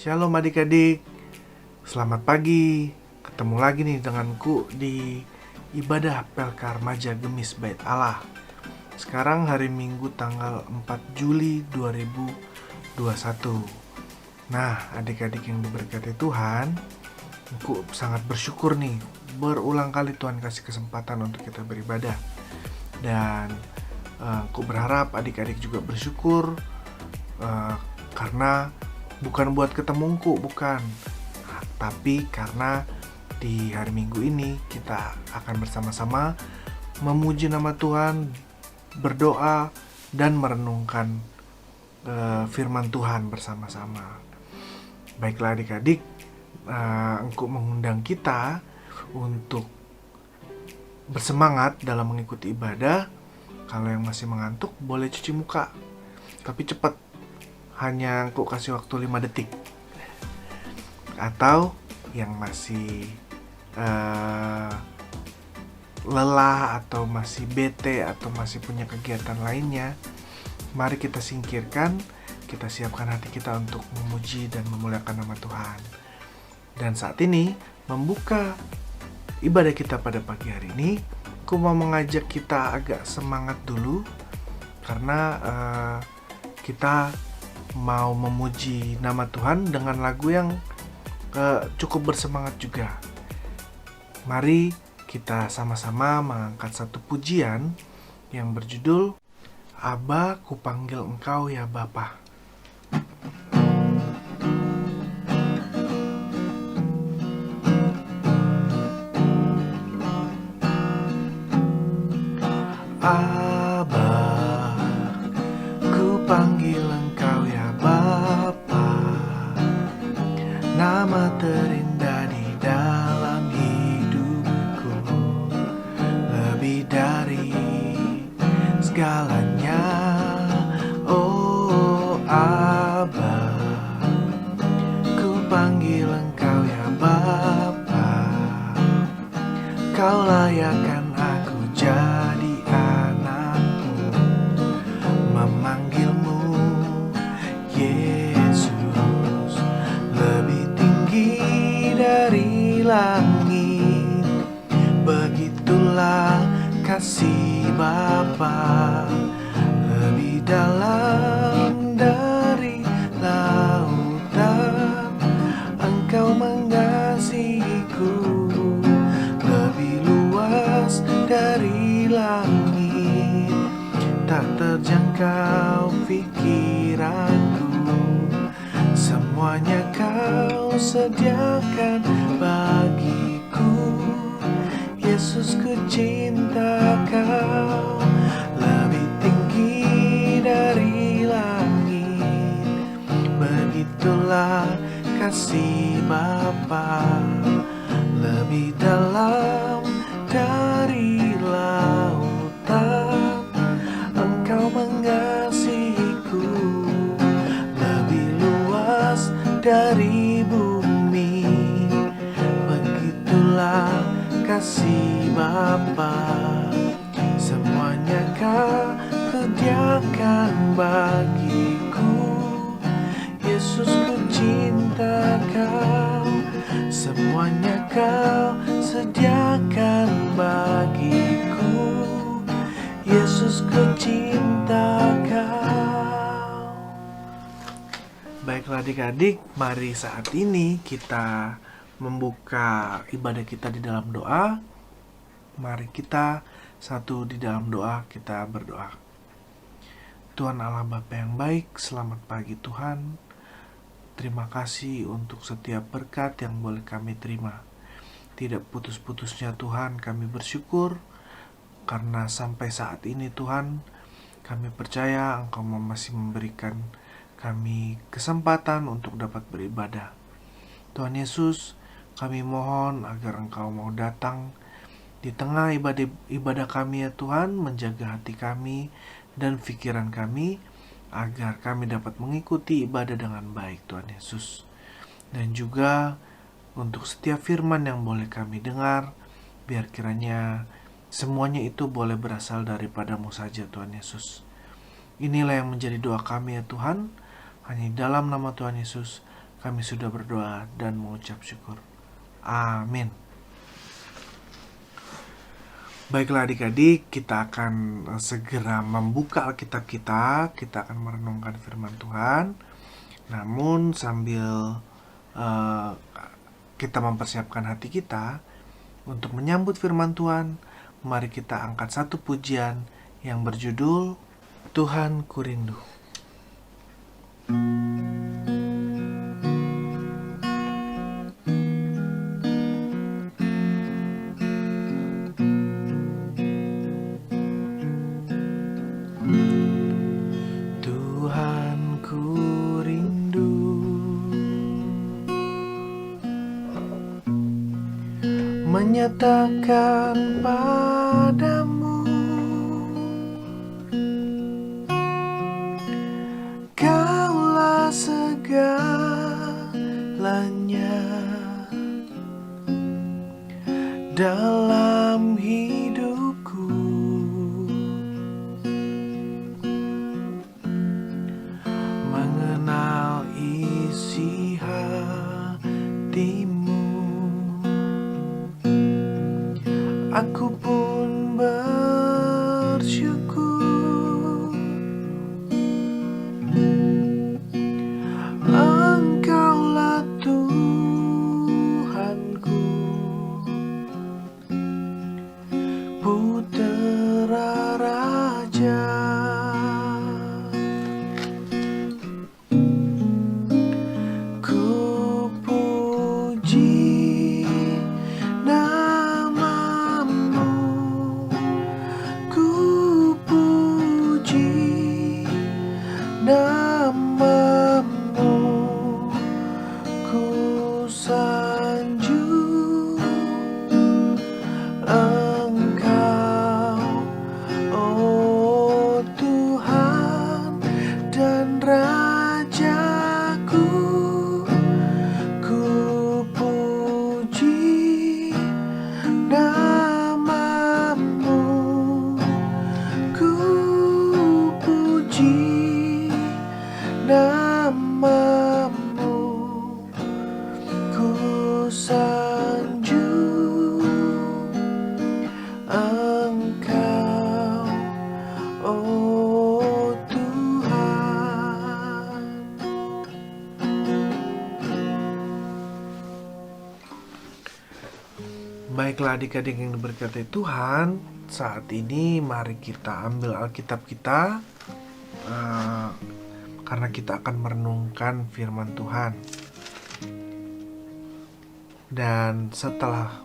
Shalom adik-adik, selamat pagi. Ketemu lagi nih denganku di ibadah PLK Remaja Gemis Bait Allah. Sekarang hari Minggu tanggal 4 Juli 2021. Nah, adik-adik yang diberkati Tuhan, aku sangat bersyukur nih. Berulang kali Tuhan kasih kesempatan untuk kita beribadah. Dan aku berharap adik-adik juga bersyukur karena bukan buat ketemuku, bukan. Tapi karena di hari Minggu ini kita akan bersama-sama memuji nama Tuhan, berdoa, dan merenungkan firman Tuhan bersama-sama. Baiklah adik-adik, engkau mengundang kita untuk bersemangat dalam mengikuti ibadah. Kalau yang masih mengantuk boleh cuci muka, tapi cepat. Hanya aku kasih waktu 5 detik. Atau yang masih lelah atau masih bete atau masih punya kegiatan lainnya, mari kita singkirkan, kita siapkan hati kita untuk memuji dan memuliakan nama Tuhan. Dan saat ini membuka ibadah kita pada pagi hari ini, aku mau mengajak kita agak semangat dulu karena kita mau memuji nama Tuhan dengan lagu yang cukup bersemangat juga. Mari kita sama-sama mengangkat satu pujian yang berjudul Aba, kupanggil Engkau ya Bapa. Aba, kupanggil Engkau ya Bapa, nama terindah di dalam hidupku, lebih dari segalanya. Oh Aba, kupanggil Engkau ya Bapa, Kau layakkan aku jadi anakmu, memanggilmu Yesus, lebih tinggi dari langit. Begitulah kasih Bapa, lebih dalam dari lautan. Engkau mengasihiku, lebih luas dari langit. Tak terjangkau pikiranku, semuanya Kau sediakan bagiku. Yesus, ku cinta Kau, lebih tinggi dari langit. Begitulah kasih Bapa, lebih dalam dari lautan. Engkau mengasihiku, lebih luas dari bumi. Begitulah kasih Bapa, semuanya Kau sediakan bagiku. Yesus, ku cinta Kau, semuanya Kau sediakan bagiku. Yesus, ku cinta Kau. Baiklah adik-adik, mari saat ini kita membuka ibadah kita di dalam doa. Mari kita satu di dalam doa, kita berdoa. Tuhan Allah Bapa yang baik, selamat pagi Tuhan. Terima kasih untuk setiap berkat yang boleh kami terima. Tidak putus-putusnya Tuhan, kami bersyukur karena sampai saat ini Tuhan, kami percaya Engkau masih memberikan kami kesempatan untuk dapat beribadah. Tuhan Yesus, kami mohon agar Engkau mau datang di tengah ibadah kami ya Tuhan, menjaga hati kami dan pikiran kami, agar kami dapat mengikuti ibadah dengan baik Tuhan Yesus. Dan juga untuk setiap firman yang boleh kami dengar, biar kiranya semuanya itu boleh berasal daripada-Mu saja Tuhan Yesus. Inilah yang menjadi doa kami ya Tuhan, hanya dalam nama Tuhan Yesus Kami sudah berdoa dan mengucap syukur. Amin. Baiklah adik-adik, kita akan segera membuka Alkitab kita. Kita akan merenungkan firman Tuhan. Namun sambil kita mempersiapkan hati kita untuk menyambut firman Tuhan, mari kita angkat satu pujian yang berjudul Tuhan Ku Rindu. Menyatakan padamu Kaulah segalanya dalam hidupku. Mengenal isi hatimu, aku pun bersyukur. Engkaulah Tuhanku, Putera Raja. Ku puji namamu, ku puji namamu, ku sanjung Engkau, oh Tuhan dan Rajaku. Ku puji namamu, ku puji namamu, ku sanjung Engkau, oh Tuhan. Baiklah adik-adik yang diberkati Tuhan, saat ini mari kita ambil Alkitab kita, karena kita akan merenungkan firman Tuhan. Dan setelah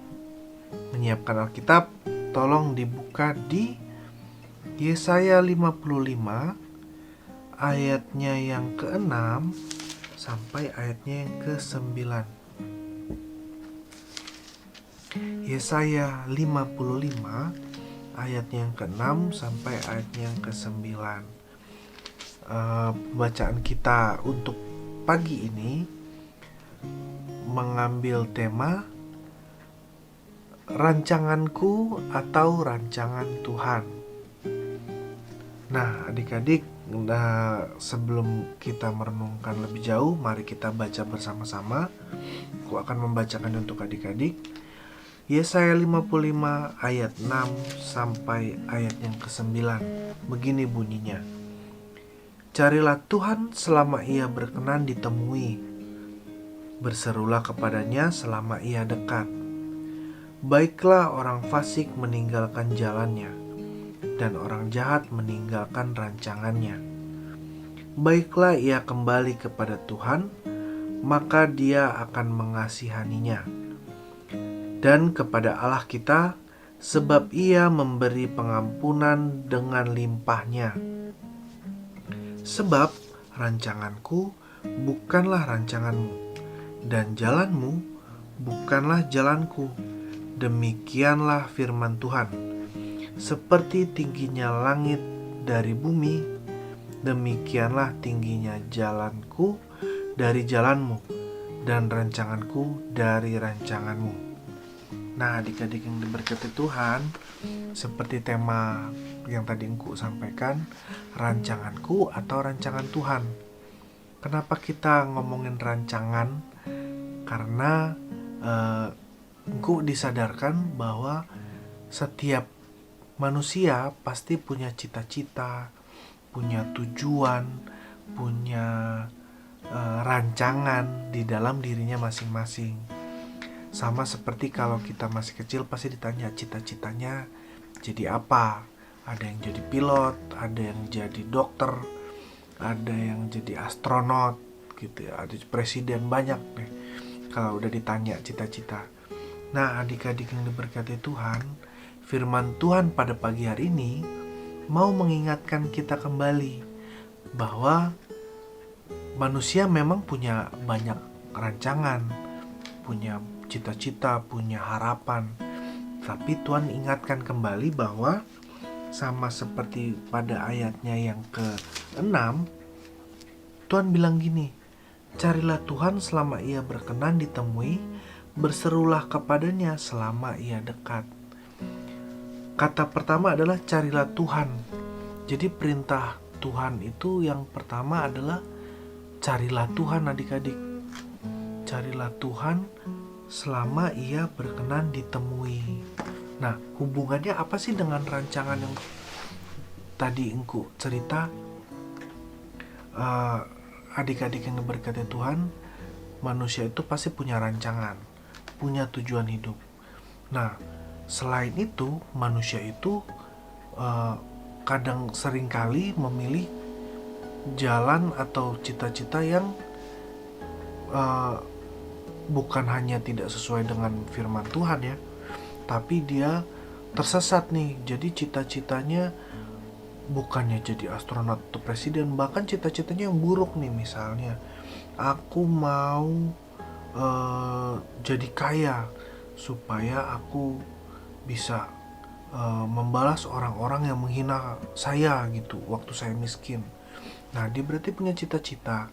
menyiapkan Alkitab, tolong dibuka di Yesaya 55 ayatnya yang ke-6 sampai ayatnya yang ke-9. Yesaya 55 ayatnya yang ke-6 sampai ayatnya yang ke-9. Bacaan kita untuk pagi ini mengambil tema rancanganku atau rancangan Tuhan. Nah, adik-adik, sebelum kita merenungkan lebih jauh, mari kita baca bersama-sama. Aku akan membacakan untuk adik-adik. Yesaya 55 ayat 6 sampai ayat yang ke-9. Begini bunyinya. Carilah Tuhan selama ia berkenan ditemui. Berserulah kepadanya selama ia dekat. Baiklah orang fasik meninggalkan jalannya, dan orang jahat meninggalkan rancangannya. Baiklah ia kembali kepada Tuhan, maka Dia akan mengasihaninya. Dan kepada Allah kita, sebab Ia memberi pengampunan dengan limpahnya. Sebab rancanganku bukanlah rancanganmu, dan jalanmu bukanlah jalanku. Demikianlah firman Tuhan. Seperti tingginya langit dari bumi, demikianlah tingginya jalanku dari jalanmu, dan rancanganku dari rancanganmu. Nah, adik-adik yang diberkati Tuhan, seperti tema yang tadi Engku sampaikan, rancanganku atau rancangan Tuhan. Kenapa kita ngomongin rancangan? Karena engkau disadarkan bahwa setiap manusia pasti punya cita-cita, punya tujuan, punya rancangan di dalam dirinya masing-masing. Sama seperti kalau kita masih kecil pasti ditanya cita-citanya jadi apa. Ada yang jadi pilot, ada yang jadi dokter, ada yang jadi astronot gitu ya, ada presiden, banyak deh kalau udah ditanya cita-cita. Nah, adik-adik yang diberkati Tuhan, firman Tuhan pada pagi hari ini mau mengingatkan kita kembali bahwa manusia memang punya banyak rancangan, punya cita-cita, punya harapan. Tapi Tuhan ingatkan kembali bahwa sama seperti pada ayatnya yang ke-6, Tuhan bilang gini, carilah Tuhan selama ia berkenan ditemui, berserulah kepadanya selama ia dekat. Kata pertama adalah carilah Tuhan. Jadi perintah Tuhan itu yang pertama adalah carilah Tuhan, adik-adik. Carilah Tuhan selama ia berkenan ditemui. Nah, hubungannya apa sih dengan rancangan yang tadi engkau cerita? Adik-adik yang diberkati Tuhan, manusia itu pasti punya rancangan, punya tujuan hidup. Nah, selain itu, manusia itu kadang seringkali memilih jalan atau cita-cita yang bukan hanya tidak sesuai dengan firman Tuhan ya, tapi dia tersesat nih. Jadi cita-citanya bukannya jadi astronot atau presiden, bahkan cita-citanya yang buruk nih. Misalnya, aku mau jadi kaya supaya aku bisa membalas orang-orang yang menghina saya gitu waktu saya miskin. Nah, dia berarti punya cita-cita,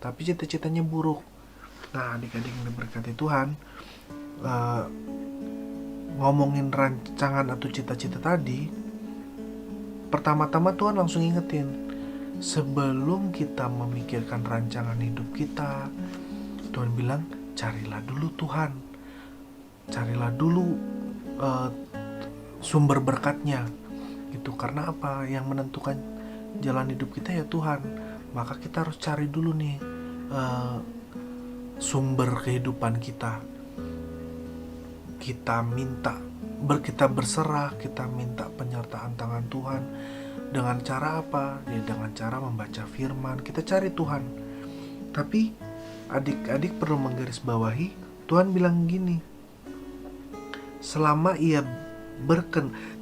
tapi cita-citanya buruk. Nah, adik-adik yang diberkati Tuhan, ngomongin rancangan atau cita-cita tadi, pertama-tama Tuhan langsung ingetin, sebelum kita memikirkan rancangan hidup kita, Tuhan bilang, carilah dulu Tuhan. Carilah dulu sumber berkatnya. Gitu. Karena apa? Yang menentukan jalan hidup kita ya Tuhan. Maka kita harus cari dulu nih sumber kehidupan kita. Kita berserah, kita minta penyertaan tangan Tuhan. Dengan cara apa? Ya dengan cara membaca firman. Kita cari Tuhan. Tapi adik-adik perlu menggarisbawahi, Tuhan bilang gini,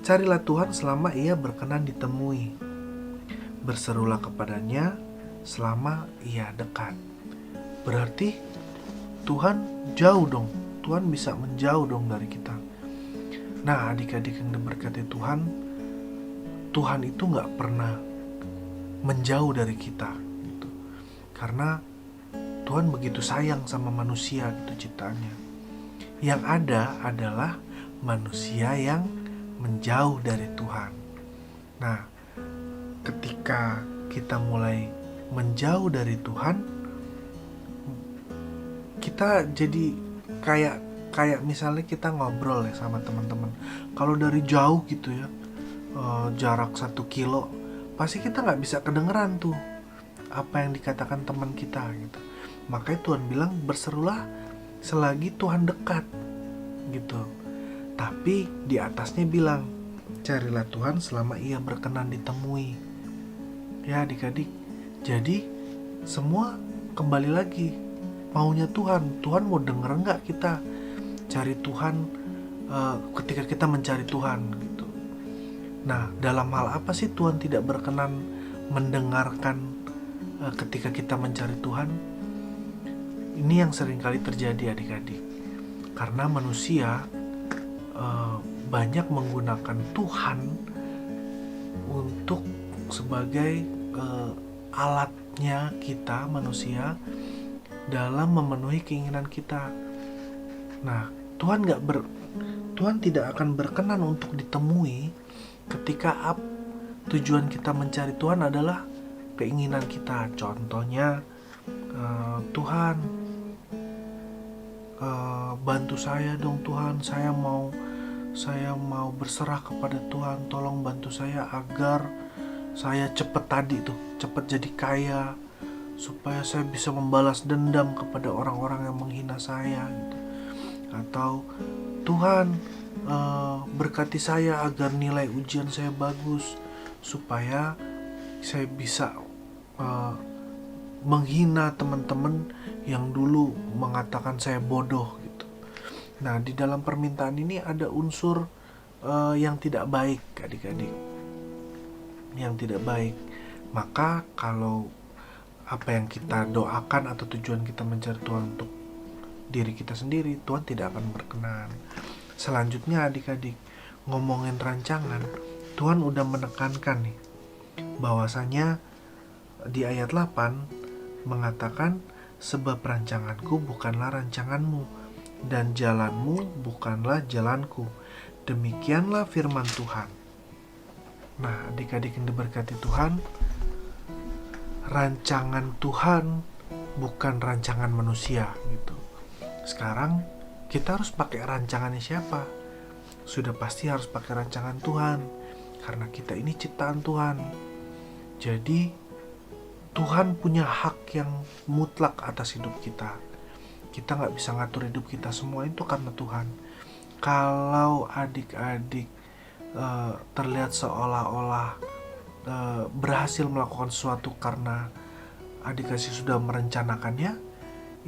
carilah Tuhan selama ia berkenan ditemui, berserulah kepadanya selama ia dekat. Berarti Tuhan jauh dong, Tuhan bisa menjauh dong dari kita. Nah, adik-adik yang diberkati Tuhan, Tuhan itu gak pernah menjauh dari kita gitu. Karena Tuhan begitu sayang sama manusia gitu ciptaannya. Yang ada adalah manusia yang menjauh dari Tuhan. Nah, ketika kita mulai menjauh dari Tuhan, kita jadi kayak misalnya kita ngobrol ya sama teman-teman. Kalau dari jauh gitu ya, jarak 1 kilo, pasti kita nggak bisa kedengeran tuh apa yang dikatakan teman kita gitu. Makanya Tuhan bilang berserulah selagi Tuhan dekat gitu. Tapi di atasnya bilang carilah Tuhan selama ia berkenan ditemui. Ya adik-adik, jadi semua kembali lagi maunya Tuhan. Tuhan mau denger nggak kita cari Tuhan ketika kita mencari Tuhan gitu. Nah, dalam hal apa sih Tuhan tidak berkenan mendengarkan ketika kita mencari Tuhan? Ini yang seringkali terjadi adik-adik, karena manusia banyak menggunakan Tuhan untuk sebagai alatnya kita manusia dalam memenuhi keinginan kita. Nah, Tuhan tidak akan berkenan untuk ditemui ketika tujuan kita mencari Tuhan adalah keinginan kita. Contohnya Tuhan, bantu saya dong Tuhan, saya mau berserah kepada Tuhan, tolong bantu saya agar saya cepat jadi kaya, supaya saya bisa membalas dendam kepada orang-orang yang menghina saya gitu. Atau Tuhan, berkati saya agar nilai ujian saya bagus, supaya saya bisa menghina teman-teman yang dulu mengatakan saya bodoh gitu. Nah, di dalam permintaan ini ada unsur yang tidak baik, adik-adik. Yang tidak baik. Maka kalau apa yang kita doakan atau tujuan kita mencari Tuhan untuk diri kita sendiri, Tuhan tidak akan berkenan. Selanjutnya adik-adik, ngomongin rancangan, Tuhan udah menekankan nih bahwasanya di ayat 8 mengatakan, sebab rancanganku bukanlah rancanganmu dan jalanmu bukanlah jalanku. Demikianlah firman Tuhan. Nah, adik-adik yang diberkati Tuhan, rancangan Tuhan bukan rancangan manusia gitu. Sekarang kita harus pakai rancangannya siapa? Sudah pasti harus pakai rancangan Tuhan, karena kita ini ciptaan Tuhan. Jadi Tuhan punya hak yang mutlak atas hidup kita. Kita gak bisa ngatur hidup kita, semua itu karena Tuhan. Kalau adik-adik terlihat seolah-olah berhasil melakukan sesuatu karena adik-adik sudah merencanakannya,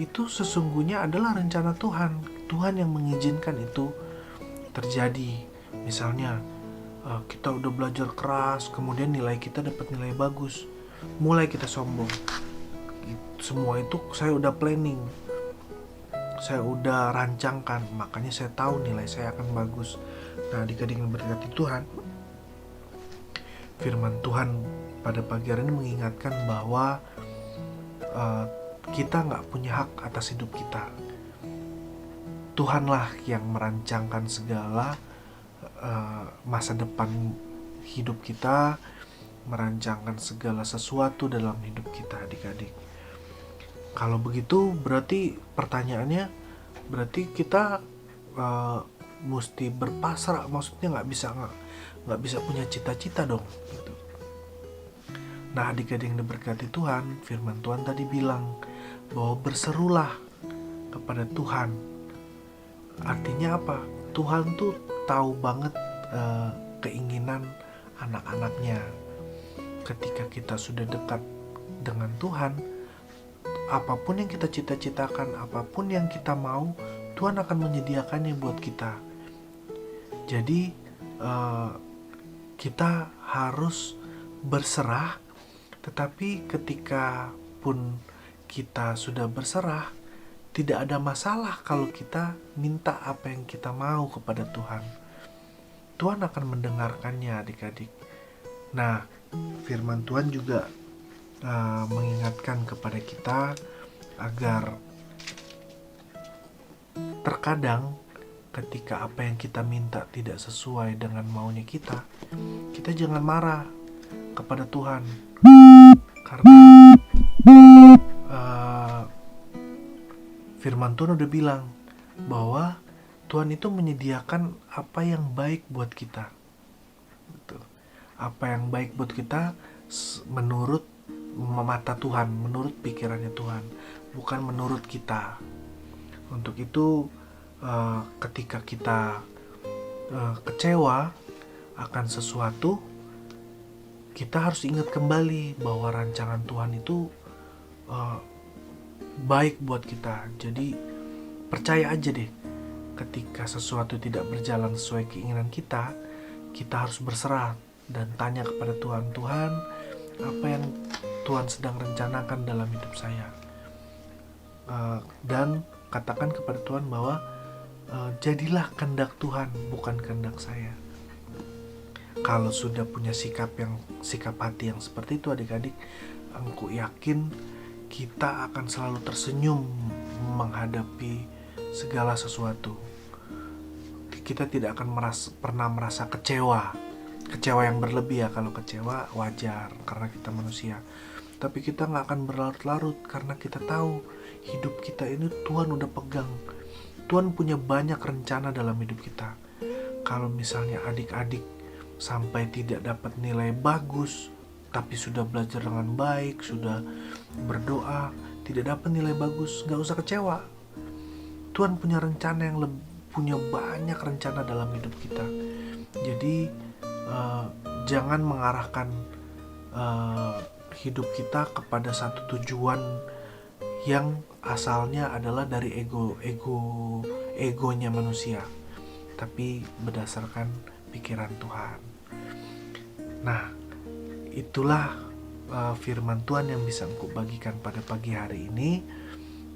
itu sesungguhnya adalah rencana Tuhan. Tuhan yang mengizinkan itu terjadi. Misalnya kita udah belajar keras, kemudian nilai kita dapat nilai bagus, mulai kita sombong. Semua itu saya udah planning, saya udah rancangkan, makanya saya tahu nilai saya akan bagus. Nah, adik-adik yang berkati Tuhan, firman Tuhan pada pagi hari ini mengingatkan bahwa kita gak punya hak atas hidup kita. Tuhanlah yang merancangkan segala masa depan hidup kita, merancangkan segala sesuatu dalam hidup kita, adik-adik. Kalau begitu berarti pertanyaannya, berarti kita mesti berpasrah, maksudnya nggak bisa punya cita-cita dong gitu. Nah, adik-adik yang diberkati Tuhan, firman Tuhan tadi bilang bahwa berserulah kepada Tuhan. Artinya apa? Tuhan tuh tahu banget keinginan anak-anaknya. Ketika kita sudah dekat dengan Tuhan, apapun yang kita cita-citakan, apapun yang kita mau, Tuhan akan menyediakannya buat kita. Jadi kita harus berserah, tetapi ketika pun kita sudah berserah, tidak ada masalah kalau kita minta apa yang kita mau kepada Tuhan. Tuhan akan mendengarkannya, adik-adik. Nah, firman Tuhan juga mengingatkan kepada kita agar terkadang ketika apa yang kita minta tidak sesuai dengan maunya kita jangan marah kepada Tuhan, karena firman Tuhan udah bilang bahwa Tuhan itu menyediakan apa yang baik buat kita. Apa yang baik buat kita menurut mata Tuhan, menurut pikirannya Tuhan, bukan menurut kita. Untuk itu ketika kita kecewa akan sesuatu, kita harus ingat kembali bahwa rancangan Tuhan itu baik buat kita. Jadi percaya aja deh, ketika sesuatu tidak berjalan sesuai keinginan kita harus berserah dan tanya kepada Tuhan, Tuhan, apa yang Tuhan sedang rencanakan dalam hidup saya, dan katakan kepada Tuhan bahwa jadilah kehendak Tuhan, bukan kehendak saya. Kalau sudah punya sikap hati yang seperti itu, adik-adik, aku yakin kita akan selalu tersenyum menghadapi segala sesuatu. Kita tidak akan pernah merasa kecewa yang berlebih ya. Kalau kecewa wajar karena kita manusia, Tapi kita gak akan berlarut-larut karena kita tahu hidup kita ini Tuhan udah pegang. Tuhan punya banyak rencana dalam hidup kita. Kalau misalnya adik-adik sampai tidak dapat nilai bagus, tapi sudah belajar dengan baik, sudah berdoa, tidak dapat nilai bagus, gak usah kecewa. Tuhan punya rencana yang punya banyak rencana dalam hidup kita. Jadi jangan mengarahkan hidup kita kepada satu tujuan yang asalnya adalah dari egonya manusia, tapi berdasarkan pikiran Tuhan. Nah, itulah firman Tuhan yang bisa aku bagikan pada pagi hari ini,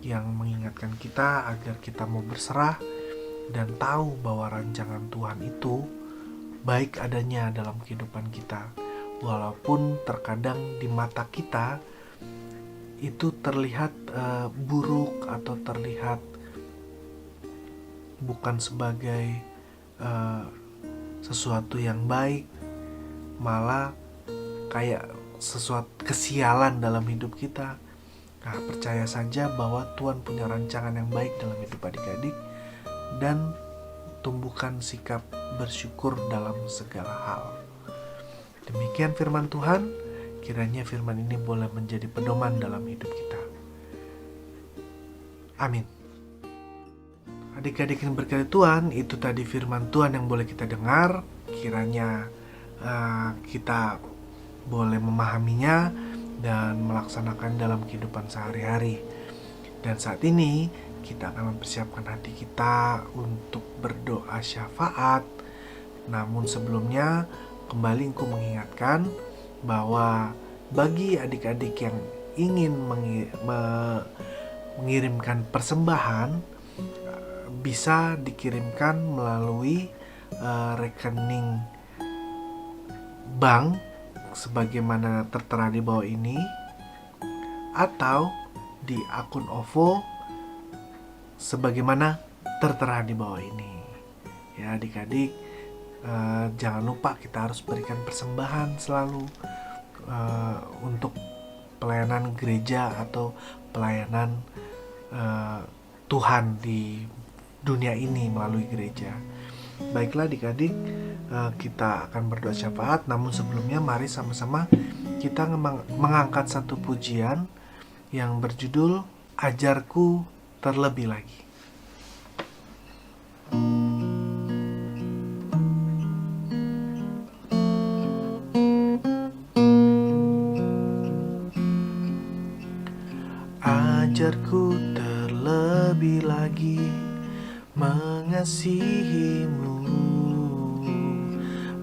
yang mengingatkan kita agar kita mau berserah dan tahu bahwa rancangan Tuhan itu baik adanya dalam kehidupan kita. Walaupun terkadang di mata kita itu terlihat buruk atau terlihat bukan sebagai sesuatu yang baik, malah kayak sesuatu kesialan dalam hidup kita. Nah, percaya saja bahwa Tuhan punya rancangan yang baik dalam hidup adik-adik, dan tumbuhkan sikap bersyukur dalam segala hal. Demikian firman Tuhan, kiranya firman ini boleh menjadi pedoman dalam hidup kita. Amin. Adik-adik yang berkati Tuhan, itu tadi firman Tuhan yang boleh kita dengar. Kiranya kita boleh memahaminya dan melaksanakan dalam kehidupan sehari-hari. Dan saat ini kita akan mempersiapkan hati kita untuk berdoa syafaat. Namun sebelumnya, kembali aku mengingatkan bahwa bagi adik-adik yang ingin mengirimkan persembahan, bisa dikirimkan melalui rekening bank sebagaimana tertera di bawah ini, atau di akun OVO sebagaimana tertera di bawah ini. Ya adik-adik, jangan lupa kita harus berikan persembahan selalu untuk pelayanan gereja atau pelayanan Tuhan di dunia ini melalui gereja. Baiklah adik-adik, kita akan berdoa syafaat. Namun sebelumnya mari sama-sama kita mengangkat satu pujian yang berjudul Ajarku Terlebih Lagi. Ajarku terlebih lagi mengasihimu,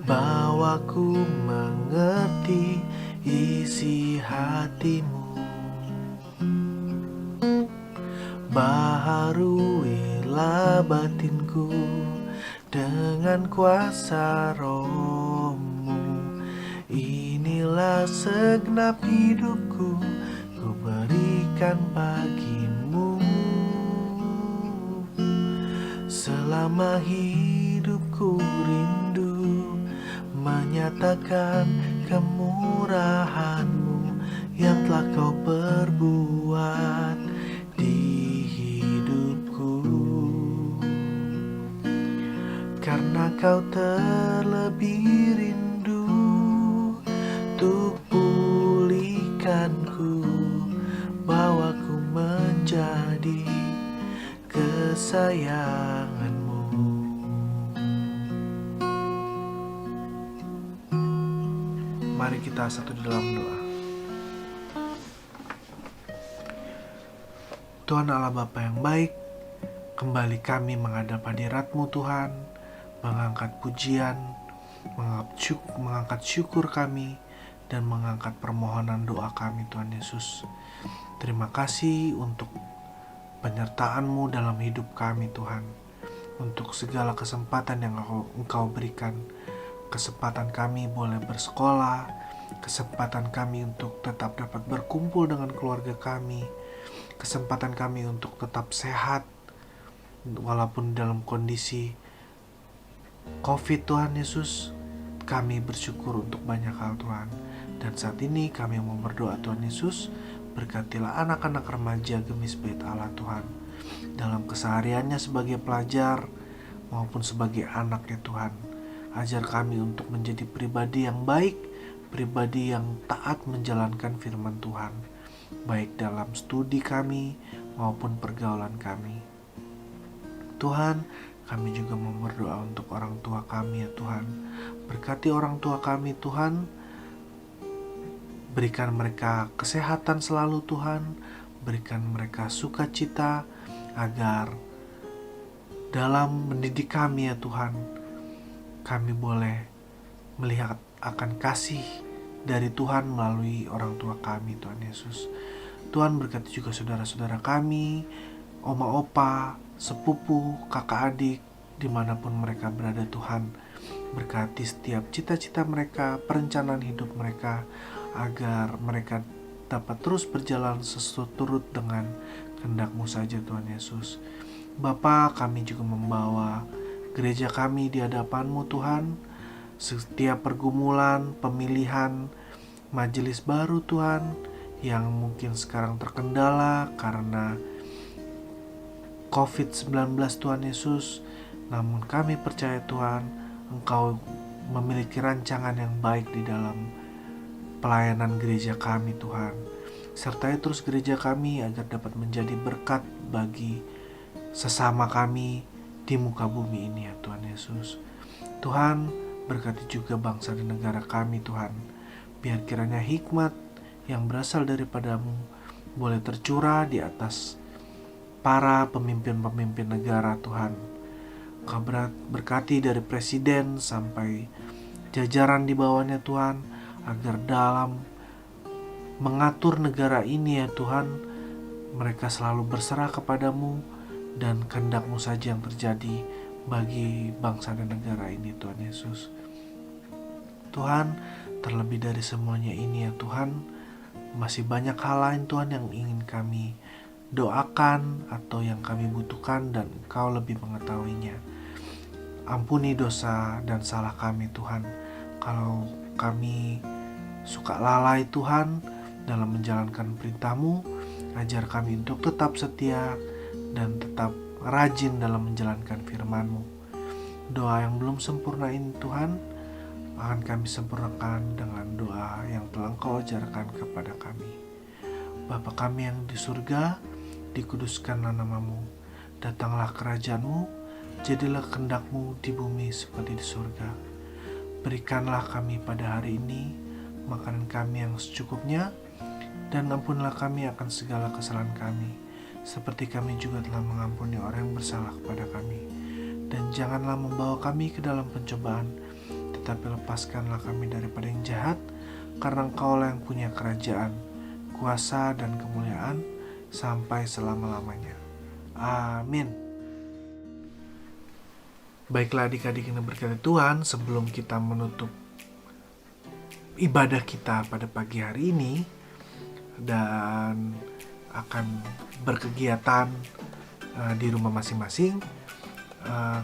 bawaku mengerti isi hatimu. Baharuilah batinku dengan kuasa Roh-Mu. Inilah segenap hidupku, ku berikan bagimu. Selama hidupku rindu menyatakan kemurahan-Mu yang telah Kau perbuat di hidupku. Karena Kau terlebih rindu untuk pulihkanku, bawaku menjadi kesayangan-Mu. Mari kita satu di dalam doa. Tuhan Allah Bapa yang baik, kembali kami menghadap hadirat-Mu Tuhan, mengangkat pujian, mengangkat syukur kami, dan mengangkat permohonan doa kami Tuhan Yesus. Terima kasih untuk penyertaan-Mu dalam hidup kami Tuhan, untuk segala kesempatan yang Engkau berikan. Kesempatan kami boleh bersekolah, kesempatan kami untuk tetap dapat berkumpul dengan keluarga kami, kesempatan kami untuk tetap sehat walaupun dalam kondisi COVID Tuhan Yesus. Kami bersyukur untuk banyak hal Tuhan. Dan saat ini kami mau berdoa Tuhan Yesus, berkatilah anak-anak remaja Gemis Bait Allah Tuhan, dalam kesehariannya sebagai pelajar maupun sebagai anak ya Tuhan. Ajar kami untuk menjadi pribadi yang baik, pribadi yang taat menjalankan firman Tuhan, baik dalam studi kami maupun pergaulan kami. Tuhan, kami juga mau berdoa untuk orang tua kami ya Tuhan. Berkati orang tua kami Tuhan, berikan mereka kesehatan selalu Tuhan, berikan mereka sukacita, agar dalam mendidik kami ya Tuhan, kami boleh melihat akan kasih dari Tuhan melalui orang tua kami Tuhan Yesus. Tuhan berkati juga saudara-saudara kami, oma opa, sepupu, kakak adik, dimanapun mereka berada Tuhan. Berkati setiap cita-cita mereka, perencanaan hidup mereka, agar mereka dapat terus berjalan seturut dengan kehendak-Mu saja Tuhan Yesus. Bapa, kami juga membawa gereja kami di hadapan-Mu Tuhan. Setiap pergumulan, pemilihan majelis baru Tuhan, yang mungkin sekarang terkendala karena COVID-19 Tuhan Yesus. Namun kami percaya Tuhan, Engkau memiliki rancangan yang baik di dalam pelayanan gereja kami Tuhan. Sertai terus gereja kami agar dapat menjadi berkat bagi sesama kami di muka bumi ini ya Tuhan Yesus. Tuhan, berkati juga bangsa dan negara kami Tuhan. Biar kiranya hikmat yang berasal daripada-Mu boleh tercurah di atas para pemimpin-pemimpin negara Tuhan. Kau berkati dari presiden sampai jajaran di bawahnya Tuhan, agar dalam mengatur negara ini ya Tuhan, mereka selalu berserah kepada-Mu, dan kehendak-Mu saja yang terjadi bagi bangsa dan negara ini Tuhan Yesus. Tuhan, terlebih dari semuanya ini ya Tuhan, masih banyak hal lain Tuhan yang ingin kami doakan atau yang kami butuhkan, dan Engkau lebih mengetahuinya. Ampuni dosa dan salah kami Tuhan, kalau kami suka lalai Tuhan dalam menjalankan perintah-Mu. Ajar kami untuk tetap setia dan tetap rajin dalam menjalankan firman-Mu. Doa yang belum sempurna ini Tuhan, akan kami sempurnakan dengan doa yang telah Engkau ajarkan kepada kami. Bapa kami yang di surga, dikuduskanlah nama-Mu, datanglah kerajaan-Mu, jadilah kehendak-Mu di bumi seperti di surga. Berikanlah kami pada hari ini makanan kami yang secukupnya, dan ampunilah kami akan segala kesalahan kami, seperti kami juga telah mengampuni orang yang bersalah kepada kami. Dan janganlah membawa kami ke dalam pencobaan, tetapi lepaskanlah kami daripada yang jahat, karena Engkau-lah yang punya kerajaan, kuasa dan kemuliaan sampai selama-lamanya. Amin. Baiklah adik-adik yang berkati Tuhan, sebelum kita menutup ibadah kita pada pagi hari ini dan akan berkegiatan di rumah masing-masing,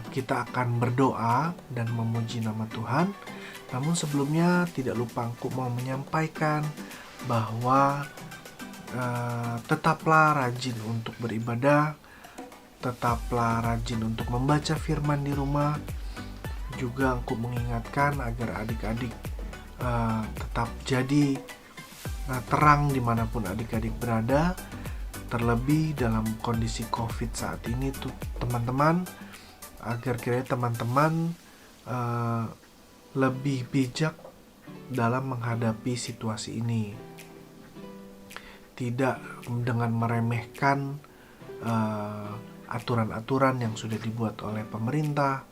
kita akan berdoa dan memuji nama Tuhan. Namun sebelumnya tidak lupa aku mau menyampaikan bahwa tetaplah rajin untuk beribadah, tetaplah rajin untuk membaca firman di rumah. Juga aku mengingatkan agar adik-adik tetap jadi terang dimanapun adik-adik berada, terlebih dalam kondisi COVID saat ini tuh teman-teman, agar kiranya teman-teman lebih bijak dalam menghadapi situasi ini, tidak dengan meremehkan aturan-aturan yang sudah dibuat oleh pemerintah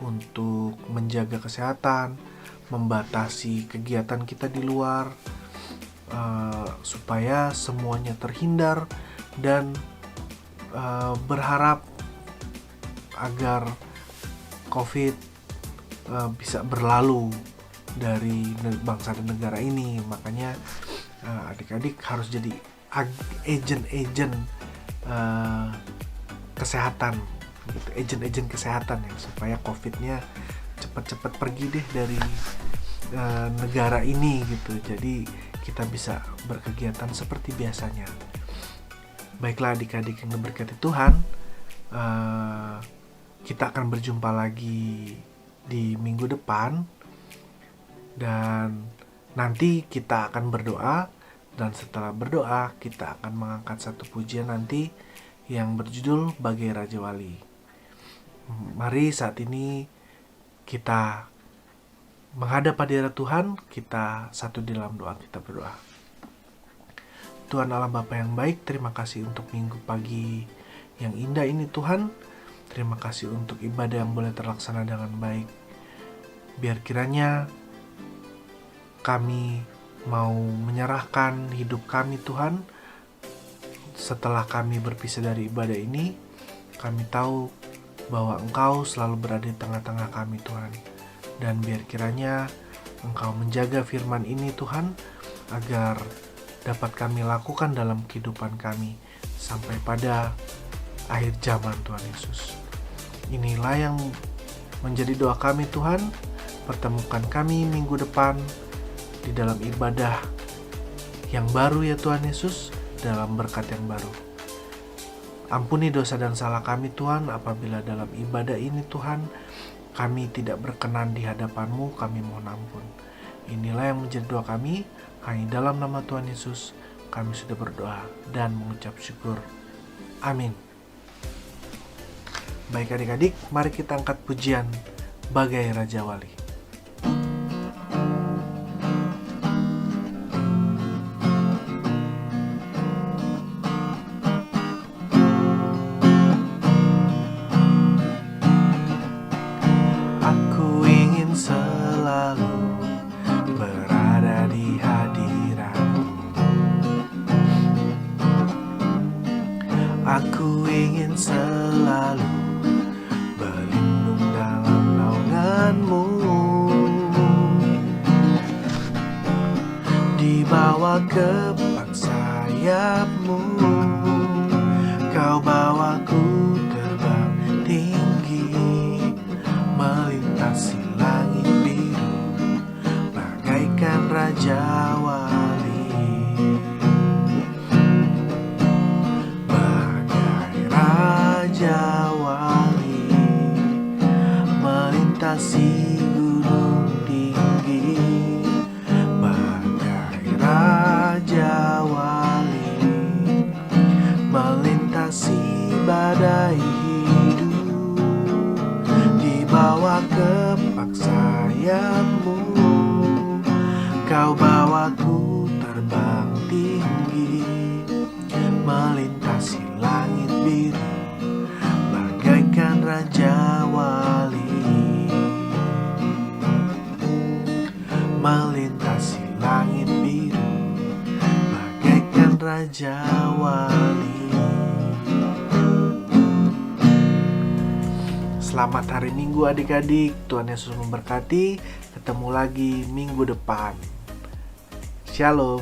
untuk menjaga kesehatan, membatasi kegiatan kita di luar, supaya semuanya terhindar, dan berharap agar COVID bisa berlalu dari bangsa dan negara ini. Makanya adik-adik harus jadi agen-agen kesehatan, gitu, agen-agen kesehatan ya, supaya COVID-nya cepat-cepat pergi deh negara ini gitu. Jadi kita bisa berkegiatan seperti biasanya. Baiklah adik-adik yang diberkati Tuhan, kita akan berjumpa lagi di minggu depan, dan nanti kita akan berdoa, dan setelah berdoa kita akan mengangkat satu pujian nanti yang berjudul Bagai Raja Wali. Mari saat ini kita menghadap hadirat Tuhan, kita satu di dalam doa, kita berdoa. Tuhan Allah Bapa yang baik, terima kasih untuk minggu pagi yang indah ini Tuhan. Terima kasih untuk ibadah yang boleh terlaksana dengan baik. Biar kiranya kami mau menyerahkan hidup kami Tuhan. Setelah kami berpisah dari ibadah ini, kami tahu bahwa Engkau selalu berada di tengah-tengah kami Tuhan. Dan biar kiranya Engkau menjaga firman ini Tuhan, agar dapat kami lakukan dalam kehidupan kami sampai pada akhir zaman Tuhan Yesus. Inilah yang menjadi doa kami Tuhan. Pertemukan kami minggu depan di dalam ibadah yang baru ya Tuhan Yesus, dalam berkat yang baru. Ampuni dosa dan salah kami Tuhan, apabila dalam ibadah ini Tuhan kami tidak berkenan di hadapan-Mu, kami mohon ampun. Inilah yang menjadi doa kami. Hanya dalam nama Tuhan Yesus kami sudah berdoa dan mengucap syukur. Amin. Baik adik-adik, mari kita angkat pujian Bagai Raja Wali. Aku ingin selalu berada di hadirat-Mu. Aku ingin selalu berlindung dalam naungan-Mu. Dibawa kepak sayap-Mu, Kau bawaku terbang tinggi, melintasi langit biru, bagaikan Raja Wali. Bagai Raja Wali, melintasi gunung tinggi. Bagai Raja Wali, melintasi badai hidup. Dibawa kepak sayap-Mu, Kau bawaku terbang tinggi, melintasi langit biru, bagaikan Raja Wali. Melintasi langit biru, bagaikan Raja Wali. Selamat hari Minggu adik-adik, Tuhan Yesus memberkati. Ketemu lagi minggu depan. Shalom.